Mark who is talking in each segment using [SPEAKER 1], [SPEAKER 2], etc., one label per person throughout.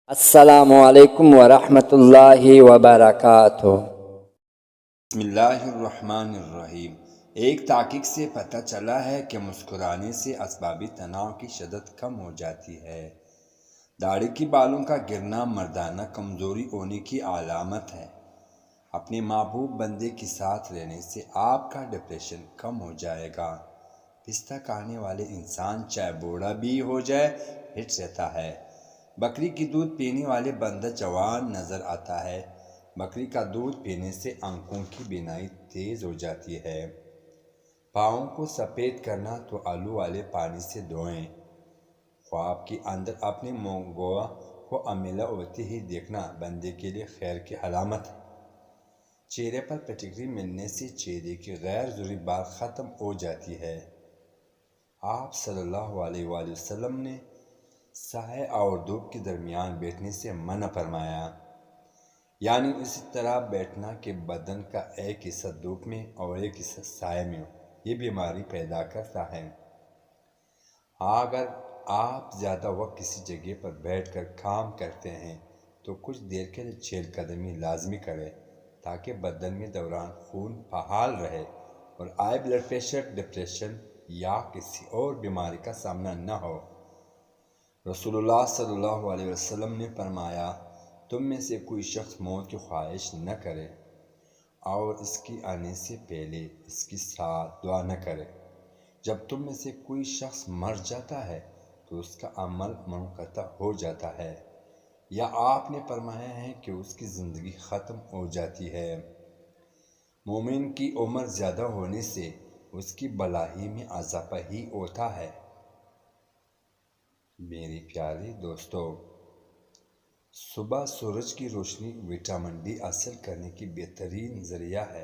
[SPEAKER 1] السلام علیکم ورحمۃ اللہ وبرکاتہ۔
[SPEAKER 2] بسم اللہ الرحمن الرحیم۔ ایک تحقیق سے پتہ چلا ہے کہ مسکرانے سے اسبابی تناؤ کی شدت کم ہو جاتی ہے۔ داڑھی کے بالوں کا گرنا مردانہ کمزوری ہونے کی علامت ہے۔ اپنے محبوب بندے کے ساتھ رہنے سے آپ کا ڈپریشن کم ہو جائے گا۔ پستہ کھانے والے انسان چاہے بوڑھا بھی ہو جائے فٹ رہتا ہے۔ بکری کی دودھ پینے والے بندہ جوان نظر آتا ہے۔ بکری کا دودھ پینے سے آنکھوں کی بینائی تیز ہو جاتی ہے۔ پاؤں کو سفید کرنا تو آلو والے پانی سے دھوئیں۔ خواب کے اندر اپنے منگوا کو امیلا ہوتے ہی دیکھنا بندے کے لیے خیر کی علامت ہے۔ چہرے پر پٹکری ملنے سے چہرے کی غیر ضروری بات ختم ہو جاتی ہے۔ آپ صلی اللہ علیہ وآلہ وسلم نے سایہ اور دھوپ کے درمیان بیٹھنے سے منع فرمایا، یعنی اسی طرح بیٹھنا کہ بدن کا ایک حصہ دھوپ میں اور ایک حصہ سائے میں ہو۔ یہ بیماری پیدا کرتا ہے۔ اگر آپ زیادہ وقت کسی جگہ پر بیٹھ کر کام کرتے ہیں تو کچھ دیر کے لیے چہل قدمی لازمی کریں تاکہ بدن میں دوران خون فعال رہے اور ہائی بلڈ پریشر، ڈپریشن یا کسی اور بیماری کا سامنا نہ ہو۔ رسول اللہ صلی اللہ علیہ وسلم نے فرمایا، تم میں سے کوئی شخص موت کی خواہش نہ کرے اور اس کی آنے سے پہلے اس کے ساتھ دعا نہ کرے۔ جب تم میں سے کوئی شخص مر جاتا ہے تو اس کا عمل منقطع ہو جاتا ہے، یا آپ نے فرمایا ہے کہ اس کی زندگی ختم ہو جاتی ہے۔ مومن کی عمر زیادہ ہونے سے اس کی بھلائی میں اضافہ ہی ہوتا ہے۔ میرے پیارے دوستو، صبح سورج کی روشنی وٹامن ڈی حاصل کرنے کی بہترین ذریعہ ہے۔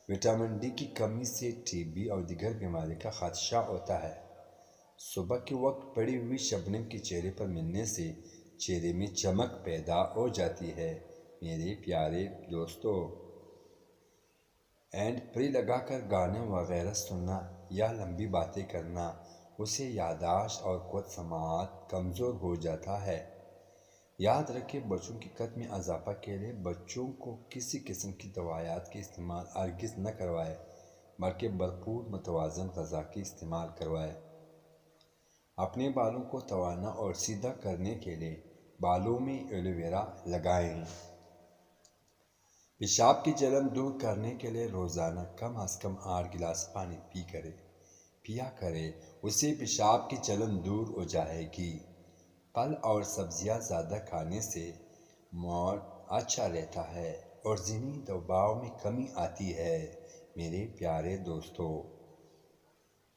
[SPEAKER 2] وٹامن ڈی کی کمی سے ٹی بی اور دیگر بیماری کا خدشہ ہوتا ہے۔ صبح کے وقت پڑی ہوئی شبنم کے چہرے پر ملنے سے چہرے میں چمک پیدا ہو جاتی ہے۔ میرے پیارے دوستو، ہینڈ فری لگا کر گانے وغیرہ سننا یا لمبی باتیں کرنا اسے یادداشت اور قوت سماعت کمزور ہو جاتا ہے۔ یاد رکھیں، بچوں کی قد میں اضافہ کے لیے بچوں کو کسی قسم کی دوائیات کے استعمال ہرگز نہ کروائیں، بلکہ بھرپور متوازن غذا کے استعمال کروائیں۔ اپنے بالوں کو توانا اور سیدھا کرنے کے لیے بالوں میں ایلو ویرا لگائیں۔ پیشاب کی جلن دور کرنے کے لیے روزانہ کم از کم 8 گلاس پانی پیا کریں، اس سے پیشاب کی جلن دور ہو جائے گی۔ پھل اور سبزیاں زیادہ کھانے سے موڈ اچھا رہتا ہے اور ذہنی دباؤ میں کمی آتی ہے۔ میرے پیارے دوستو،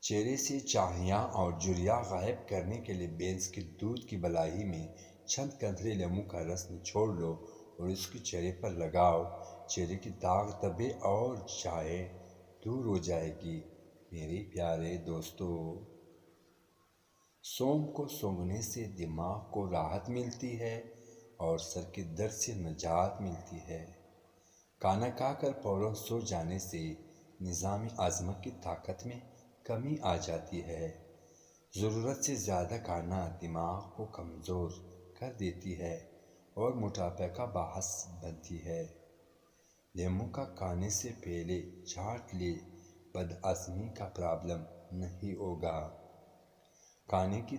[SPEAKER 2] چہرے سے چاہیاں اور جھریاں غائب کرنے کے لیے بھینس کے دودھ کی بلائی میں چند قطرے لیموں کا رس نچوڑ لو اور اس کو چہرے پر لگاؤ۔ چہرے کی داغ دھبے اور جائیں دور ہو جائے گی۔ میرے پیارے دوستو، سونف کو سونگھنے سے دماغ کو راحت ملتی ہے اور سر کے درد سے نجات ملتی ہے۔ کھانا کھا کر فوراً سو جانے سے نظام ہاضمہ کی طاقت میں کمی آ جاتی ہے۔ ضرورت سے زیادہ کھانا دماغ کو کمزور کر دیتی ہے اور موٹاپے کا باعث بنتی ہے۔ لیموں کا کھانے سے پہلے چاٹ لے، بدہضمی کا پرابلم نہیں ہوگا۔ کھانے کی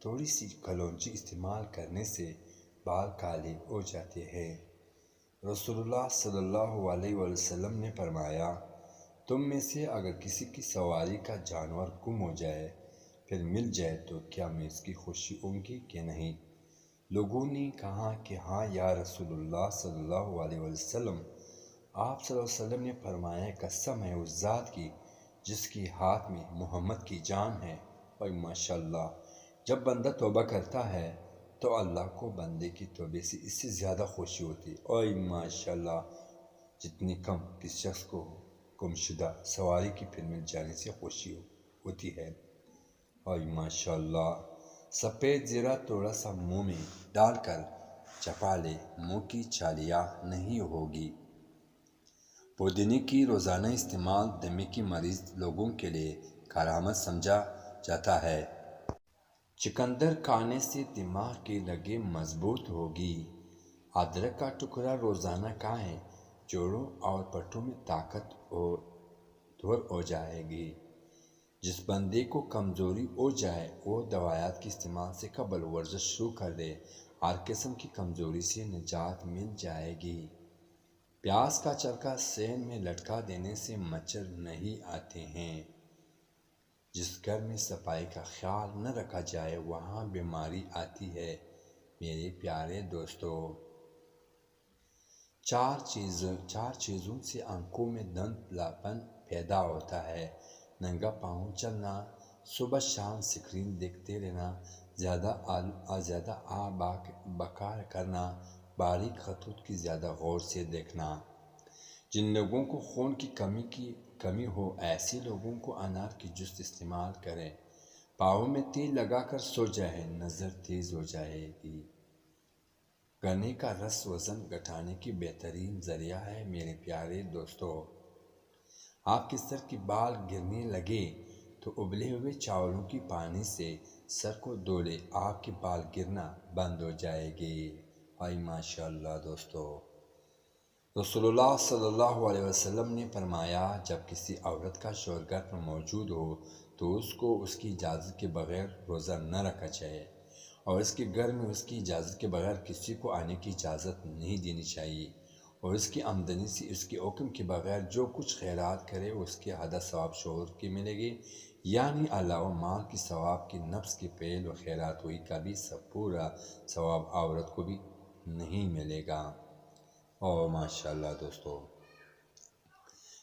[SPEAKER 2] تھوڑی سی کلونجی استعمال کرنے سے بال کالے ہو جاتے ہیں۔ رسول اللہ صلی اللہ علیہ وسلم نے فرمایا، تم میں سے اگر کسی کی سواری کا جانور گم ہو جائے پھر مل جائے تو کیا میں اس کی خوشی ہوگی کہ نہیں؟ لوگوں نے کہا کہ ہاں یا رسول اللہ صلی اللہ علیہ وسلم۔ آپ صلی اللہ علیہ وسلم نے فرمایا، قسم ہے اس ذات کی جس کے ہاتھ میں محمد کی جان ہے، اور ماشاءاللہ جب بندہ توبہ کرتا ہے تو اللہ کو بندے کی توبے سے اس سے زیادہ خوشی ہوتی ہے، اور ماشاءاللہ جتنی کم کس شخص کو گمشدہ سواری کی پھر مل جانے سے خوشی ہوتی ہے، اور ماشاءاللہ سفید زیرہ تھوڑا سا منہ میں ڈال کر چبا لے، منہ کی چھالیاں نہیں ہوگی۔ پودینے کی روزانہ استعمال دمے کے مریض لوگوں کے لیے کارآمد سمجھا جاتا ہے۔ چقندر کھانے سے دماغ کی لگیں مضبوط ہوگی۔ ادرک کا ٹکڑا روزانہ کھائیں، جوڑوں اور پٹھوں میں طاقت دور ہو جائے گی۔ جس بندے کو کمزوری ہو جائے وہ دوائیات کے استعمال سے قبل ورزش شروع کر دے، ہر قسم کی کمزوری سے نجات مل جائے گی۔ پیاز کا چرکا سین میں لٹکا دینے سے مچھر نہیں آتے ہیں۔ جس گھر میں صفائی کا خیال نہ رکھا جائے وہاں بیماری آتی ہے۔ میرے پیارے دوستو، چار چیزوں سے آنکھوں میں دھندلاپن پیدا ہوتا ہے: ننگا پاؤں چلنا، صبح شام سکرین دیکھتے رہنا، زیادہ بکار کرنا، باریک خطوط کی زیادہ غور سے دیکھنا۔ جن لوگوں کو خون کی کمی ہو ایسے لوگوں کو انار کی جوس استعمال کریں۔ پاؤں میں تیل لگا کر سو جائیں، نظر تیز ہو جائے گی۔ گنے کا رس وزن گھٹانے کی بہترین ذریعہ ہے۔ میرے پیارے دوستو، آپ کے سر کے بال گرنے لگے تو ابلے ہوئے چاولوں کی پانی سے سر کو دھو لے، آپ کے بال گرنا بند ہو جائے گے۔ آئی ماشاءاللہ دوستو، رسول اللہ صلی اللہ علیہ وسلم نے فرمایا، جب کسی عورت کا شوہر گھر پر موجود ہو تو اس کو اس کی اجازت کے بغیر روزہ نہ رکھنا چاہیے، اور اس کے گھر میں اس کی اجازت کے بغیر کسی کو آنے کی اجازت نہیں دینی چاہیے، اور اس کی آمدنی سے اس کے حکم کے بغیر جو کچھ خیرات کرے اس کے آدھا ثواب شوہر کی ملے گی، یعنی علاوہ مال کی ثواب کی نفس کے پہل و خیرات ہوئی کا بھی پورا ثواب عورت کو بھی نہیں ملے گا۔ اور ماشاءاللہ دوستو،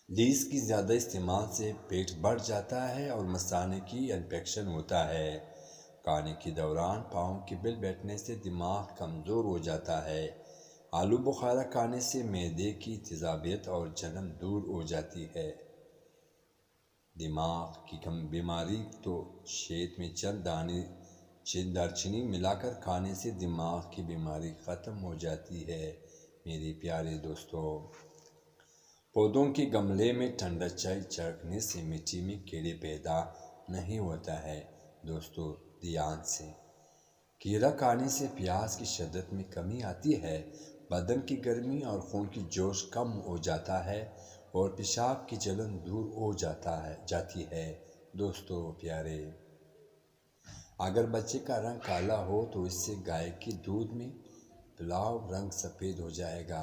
[SPEAKER 2] لیس کی زیادہ استعمال سے پیٹ بڑھ جاتا ہے اور مثانے کی انفیکشن ہوتا ہے۔ کھانے کے دوران پاؤں کے بل بیٹھنے سے دماغ کمزور ہو جاتا ہے۔ آلو بخارا کھانے سے معدے کی تیزابیت اور جلن دور ہو جاتی ہے۔ دماغ کی بیماری تو شہد میں چند دانے دارچینی ملا کر کھانے سے دماغ کی بیماری ختم ہو جاتی ہے۔ میرے پیارے دوستو، پودوں کے گملے میں ٹھنڈا چائے چھڑکنے سے مٹی میں کیڑے پیدا نہیں ہوتا ہے۔ دوستو دھیان سے، کھیرا کھانے سے پیاس کی شدت میں کمی آتی ہے، بدن کی گرمی اور خون کی جوش کم ہو جاتا ہے، اور پیشاب کی جلن دور ہو جاتی ہے۔ دوستو پیارے، اگر بچے کا رنگ کالا ہو تو اس سے گائے کے دودھ میں پلاؤ رنگ سفید ہو جائے گا۔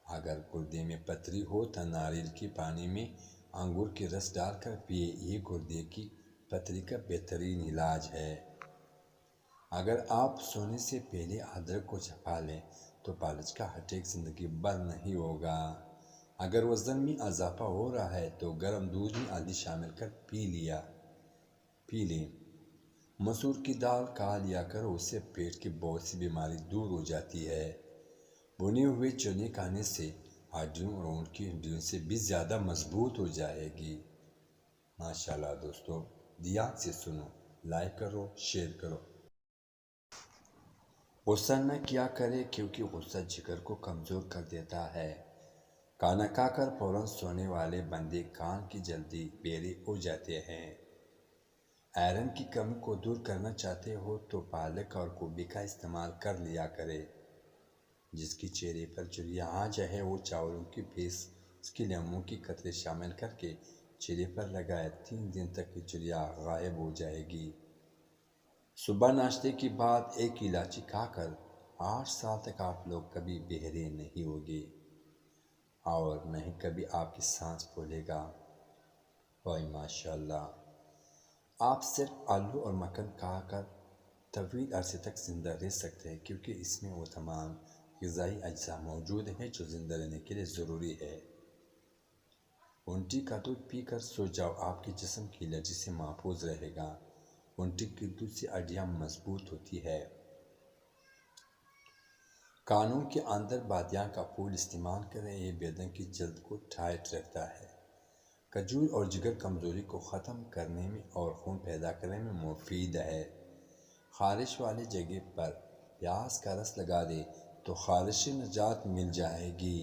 [SPEAKER 2] اگر گردے میں پتھری ہو تو ناریل کے پانی میں انگور کے رس ڈال کر پیے، یہ گردے کی پتھری کا بہترین علاج ہے۔ اگر آپ سونے سے پہلے ادرک کو چبا لیں تو فالج کا اٹیک زندگی بھر نہیں ہوگا۔ اگر وزن میں اضافہ ہو رہا ہے تو گرم دودھ میں ہلدی شامل کر پی لیں۔ مسور کی دال کھا لیا کرو، اس سے پیٹ کی بہت سی بیماری دور ہو جاتی ہے۔ بھنے ہوئے چنے کھانے سے ہڈیوں اور اونٹ کی ہڈیوں سے بھی زیادہ مضبوط ہو جائے گی۔ ماشاءاللہ دوستو، دھیان سے سنو، لائک کرو، شیئر کرو۔ غصہ نہ کیا کرے کیونکہ غصہ جگر کو کمزور کر دیتا ہے۔ کھانا کھا کر فوراً سونے والے بندے کان کی جلدی بہرے ہو جاتے ہیں۔ آئرن کی کمی کو دور کرنا چاہتے ہو تو پالک اور گوبھی کا استعمال کر لیا کرے۔ جس کے چہرے پر جھریاں آ جائے وہ چاولوں کی پیس اس کے لیموں کی قطرے شامل کر کے چہرے پر لگائے، 3 دن تک جھریاں غائب ہو جائے گی۔ صبح ناشتے کے بعد 1 الائچی کھا کر 8 سال تک آپ لوگ کبھی بہرے نہیں ہوگے، اور نہ ہی کبھی آپ کی سانس پھولے گا۔ واہ ماشاءاللہ، آپ صرف آلو اور مکھن کھا کر طویل عرصے تک زندہ رہ سکتے ہیں، کیونکہ اس میں وہ تمام غذائی اجزاء موجود ہیں جو زندہ رہنے کے لیے ضروری ہے۔ اونٹی کا دودھ پی کر سو جاؤ، آپ کے جسم کی الرجی سے محفوظ رہے گا۔ اونٹی کے دودھ سے ہڈیاں مضبوط ہوتی ہے۔ کانوں کے اندر بادیاں کا پھول استعمال کریں، یہ بدن کی جلد کو ٹائٹ رکھتا ہے۔ کھجور اور جگر کمزوری کو ختم کرنے میں اور خون پیدا کرنے میں مفید ہے۔ خارش والی جگہ پر پیاز کا رس لگا دے تو خارش سے نجات مل جائے گی۔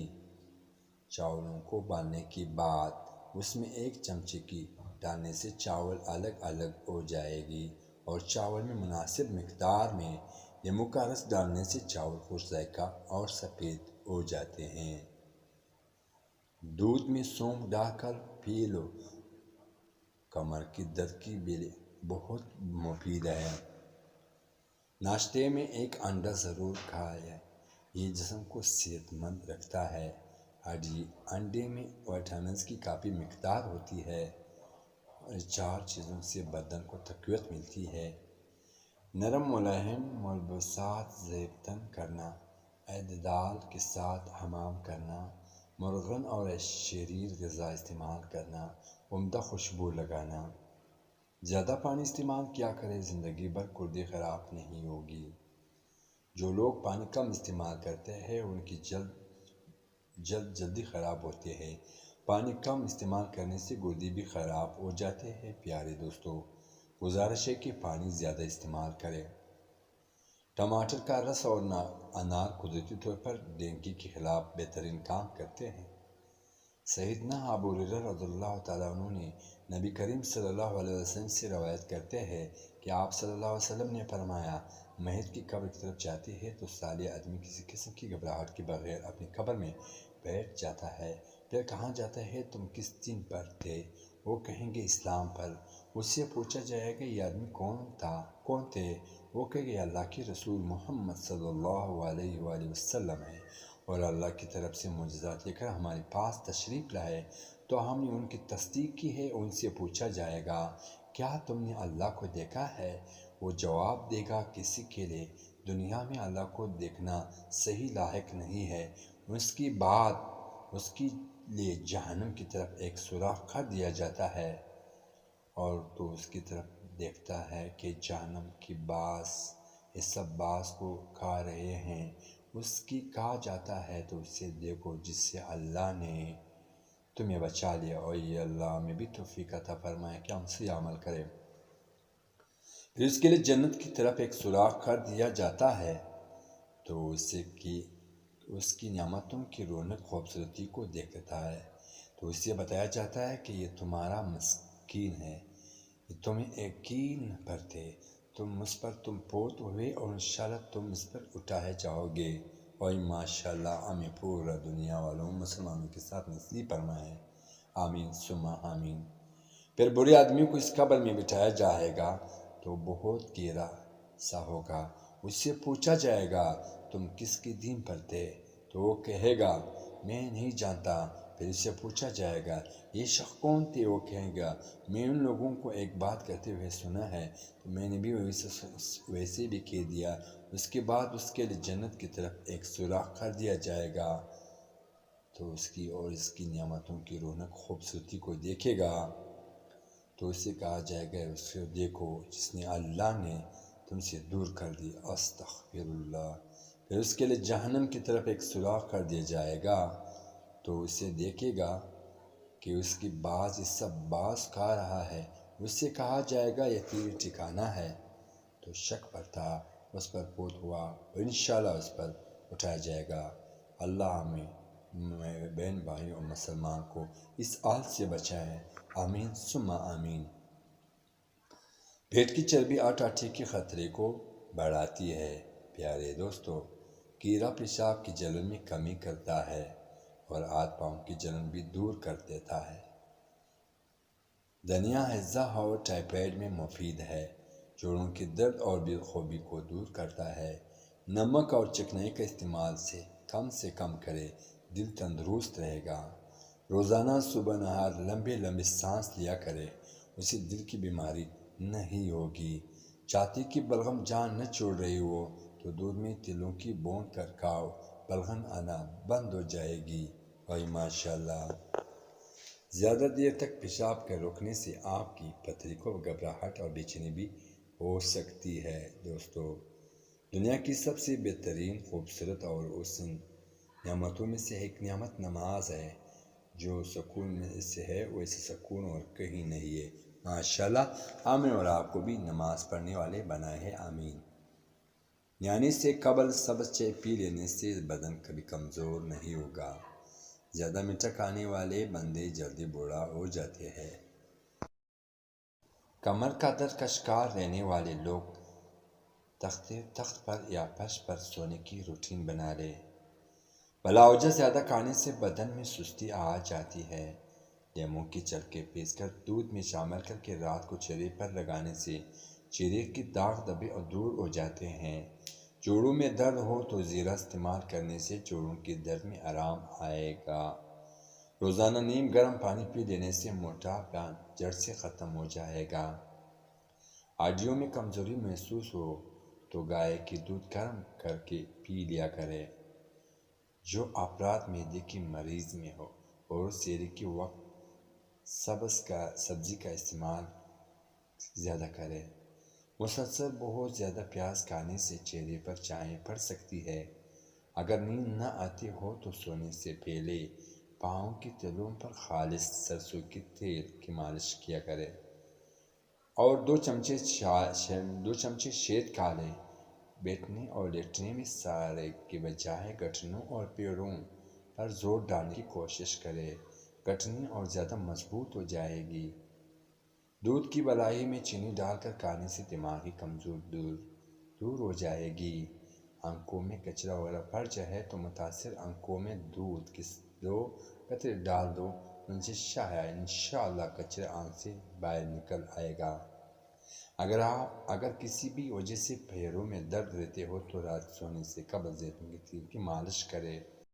[SPEAKER 2] چاولوں کو ابالنے کے بعد اس میں 1 چمچے کی ڈالنے سے چاول الگ الگ ہو جائے گی اور چاول میں مناسب مقدار میں لیموں کا رس ڈالنے سے چاول خوش ذائقہ اور سفید ہو جاتے ہیں۔ دودھ میں سونف ڈال کر پی لو، کمر کی درد کے لیے بہت مفید ہے۔ ناشتے میں ایک انڈا ضرور کھائیں، یہ جسم کو صحت مند رکھتا ہے۔ انڈے میں وٹامنز کی کافی مقدار ہوتی ہے اور 4 چیزوں سے بدن کو تقویت ملتی ہے۔ نرم ملاحم ملبوسات زیبتن کرنا، اعتدال کے ساتھ حمام کرنا، مرغن اور شریر غذا استعمال کرنا، عمدہ خوشبو لگانا۔ زیادہ پانی استعمال کیا کرے، زندگی بھر گردے خراب نہیں ہوگی۔ جو لوگ پانی کم استعمال کرتے ہیں ان کی جلدی خراب ہوتے ہیں۔ پانی کم استعمال کرنے سے گردے بھی خراب ہو جاتے ہیں۔ پیارے دوستو، گزارش ہے کہ پانی زیادہ استعمال کریں۔ ٹماٹر کا رس اور انار قدرتی طور پر ڈینگی کے خلاف بہترین کام کرتے ہیں۔ سیدنا ابو ہریرہ رضی اللہ تعالیٰ عنہ نے نبی کریم صلی اللہ علیہ وسلم سے روایت کرتے ہیں کہ آپ صلی اللہ علیہ وسلم نے فرمایا، میت کی قبر کی طرف جاتی ہے تو صالح آدمی کسی قسم کی گھبراہٹ کے بغیر اپنی قبر میں بیٹھ جاتا ہے۔ پھر کہا جاتا ہے تم کس دین پر تھے؟ وہ کہیں گے اسلام پر۔ اس سے پوچھا جائے گا یہ آدمی کون تھے؟ وہ کہے گے اللہ کے رسول محمد صلی اللہ علیہ وآلہ وسلم ہے اور اللہ کی طرف سے معجزات لے کر ہمارے پاس تشریف لائے تو ہم نے ان کی تصدیق کی ہے۔ ان سے پوچھا جائے گا کیا تم نے اللہ کو دیکھا ہے؟ وہ جواب دے گا کسی کے لیے دنیا میں اللہ کو دیکھنا صحیح لائق نہیں ہے۔ اس کے بعد اس کے لیے جہنم کی طرف ایک سوراخ کر دیا جاتا ہے اور تو اس کی طرف دیکھتا ہے کہ جہنم کی باس یہ سب باس کو کھا رہے ہیں۔ اس کی کہا جاتا ہے تو اسے دیکھو جس سے اللہ نے تمہیں بچا لیا، اور یہ اللہ ہمیں بھی توفیق عطا فرمائے کہ ہم سے عمل کریں۔ پھر اس کے لیے جنت کی طرف ایک سوراخ کر دیا جاتا ہے تو اس کی نعمتوں کی رونق خوبصورتی کو دیکھتا ہے تو اسے بتایا جاتا ہے کہ یہ تمہارا مسکین ہے، یہ تمہیں یقین پر تھے، تم فوت ہوئے اور انشاءاللہ تم اس پر اٹھائے جاؤ گے۔ اور ماشاءاللہ ہمیں پورا دنیا والوں مسلمانوں کے ساتھ نصیب فرمائے، آمین ثم آمین۔ پھر برے آدمی کو اس قبر میں بٹھایا جائے گا تو بہت گہرا سا ہوگا۔ اس سے پوچھا جائے گا تم کس کے دین پر تھے؟ تو وہ کہے گا میں نہیں جانتا۔ پھر اس سے پوچھا جائے گا یہ شخص کون تھے؟ وہ کہے گا میں ان لوگوں کو ایک بات کرتے ہوئے سنا ہے تو میں نے بھی ویسے بھی کہہ دیا۔ اس کے بعد اس کے لیے جنت کی طرف ایک سوراخ کر دیا جائے گا تو اس کی نعمتوں کی رونق خوبصورتی کو دیکھے گا تو اسے کہا جائے گا اس کو دیکھو جس نے اللہ نے تم سے دور کر دی، استغفر اللہ۔ پھر اس کے لیے جہنم کی طرف ایک سوراخ کر دیا جائے گا تو اسے دیکھے گا کہ اس کی یہ سب باس کھا رہا ہے۔ اس سے کہا جائے گا یہ تیرا ٹھکانہ ہے تو شک پر تھا، اس پر فوت ہوا اور انشاءاللہ اس پر اٹھایا جائے گا۔ اللہ ہمیں بہن بھائیوں اور مسلمان کو اس حال سے بچائے، آمین ثم آمین۔ پیٹ کی چربی آٹے کے خطرے کو بڑھاتی ہے۔ پیارے دوستو، کیڑا پیشاب کی جلن میں کمی کرتا ہے اور ہاتھ پاؤں کی جلن بھی دور کر دیتا ہے۔ دھنیا ہیضہ اور ٹائفائڈ میں مفید ہے، جوڑوں کے درد اور بے خوابی کو دور کرتا ہے۔ نمک اور چکنائی کا استعمال سے کم کرے، دل تندرست رہے گا۔ روزانہ صبح نہار لمبے سانس لیا کرے، اسے دل کی بیماری نہیں ہوگی۔ چاہتے کہ بلغم جان نہ چھوڑ رہی ہو تو دودھ میں تلوں کی بون کر کھاؤ، بلغم آنا بند ہو جائے گی۔ اور ماشاءاللہ زیادہ دیر تک پیشاب کے روکنے سے آپ کی پتھری کو گھبراہٹ اور بے چینی بھی ہو سکتی ہے۔ دوستو، دنیا کی سب سے بہترین، خوبصورت اور حسن نعمتوں میں سے ایک نعمت نماز ہے۔ جو سکون میں سے ہے ویسے سکون اور کہیں نہیں ہے۔ ماشاءاللہ ہمیں اور آپ کو بھی نماز پڑھنے والے بنائے ہیں، آمین۔ یعنی سے قبل سبز چائے پی لینے سے بدن کبھی کمزور نہیں ہوگا۔ زیادہ میٹھا کھانے والے بندے جلدی بوڑھا ہو جاتے ہیں۔ کمر کا درد کا شکار رہنے والے لوگ تخت پر یا فرش پر سونے کی روٹین بنا لے۔ بلا وجہ زیادہ کھانے سے بدن میں سستی آ جاتی ہے۔ لیموں کی چھلکے پیس کر دودھ میں شامل کر کے رات کو چہرے پر لگانے سے چہرے کے داغ دبے اور دور ہو جاتے ہیں۔ جوڑوں میں درد ہو تو زیرہ استعمال کرنے سے جوڑوں کے درد میں آرام آئے گا۔ روزانہ نیم گرم پانی پی لینے سے موٹاپا جڑ سے ختم ہو جائے گا۔ ہڈیوں میں کمزوری محسوس ہو تو گائے کی دودھ گرم کر کے پی لیا کرے۔ جو افراد معدے کی مریض میں ہو اور سحری کے وقت سبزی کا استعمال زیادہ کرے۔ مسلسل بہت زیادہ پیاز کھانے سے چہرے پر چائیں پڑ سکتی ہے۔ اگر نیند نہ آتی ہو تو سونے سے پہلے پاؤں کے تلوؤں پر خالص سرسوں کے تیل کی مالش کیا کرے اور 2 چمچے شہد کھا لیں۔ بیٹھنے اور لیٹنے میں سہارے کے بجائے گھٹنوں اور پیروں پر زور ڈالنے کی کوشش کرے۔ گھٹنیں اور زیادہ مضبوط ہو جائے گی۔ دودھ کی بلائی میں چینی ڈال کر کھانے سے دماغی کمزوری دور ہو جائے گی۔ آنکھوں میں کچرا وغیرہ پڑ جائے تو متاثر آنکھوں میں دودھ کے 2 قطرے ڈال دو، ان سے انشاءاللہ کچرا آنکھ سے باہر نکل آئے گا۔ اگر کسی بھی وجہ سے پیروں میں درد رہتے ہو تو رات سونے سے قبل زیتون کے تیل کی مالش کرے۔